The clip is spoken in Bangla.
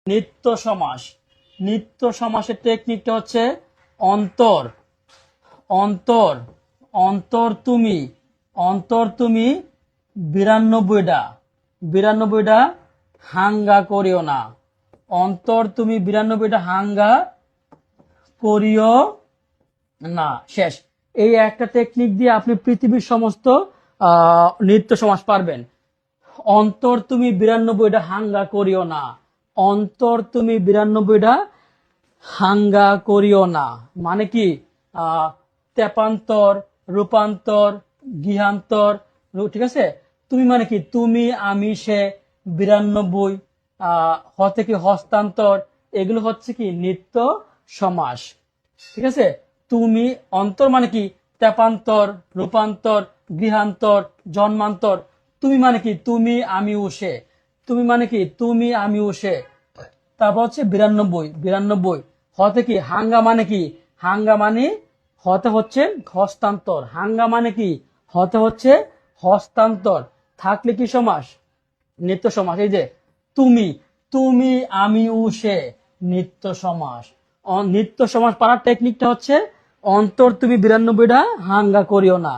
নিত্য সমাস। নিত্য সমাসের টেকনিকটা হচ্ছে অন্তর, অন্তর, অন্তর তুমি, অন্তর তুমি 92টা, 92টা হাঙ্গা করিও না। অন্তর তুমি 92টা হাঙ্গা করিও না। শেষ। এই একটা টেকনিক দিয়ে আপনি পৃথিবীর সমস্ত নিত্য সমাস পারবেন। অন্তর তুমি 92টা হাঙ্গা করিও না। অন্তর তুমি 92টা হাঙ্গা করিও না মানে কি? তেপান্তর, রূপান্তর, গৃহান্তর, ঠিক আছে। তুমি মানে কি? তুমি, আমি, সে, 92, হ থেকে হস্তান্তর, এগুলো হচ্ছে কি নিত্য সমাস। ঠিক আছে। তুমি, অন্তর মানে কি? তেপান্তর, রূপান্তর, গৃহান্তর, জন্মান্তর। তুমি মানে কি? তুমি, আমি, ও সে। তুমি মানে কি? তুমি, আমি, ও সে। তারপর হচ্ছে 92, 92 হতে কি? হাঙ্গা মানে কি? হাঙ্গা মানে হতে হচ্ছে হস্তান্তর। হাঙ্গা মানে কি? হতে হচ্ছে হস্তান্তর। থাকলে কি সমাস? নিত্য সমাস। এই যে তুমি, তুমি, আমি, ও সে, নিত্য সমাস। নিত্য সমাস পারার টেকনিকটা হচ্ছে অন্তর তুমি 92টা হাঙ্গা করিও না।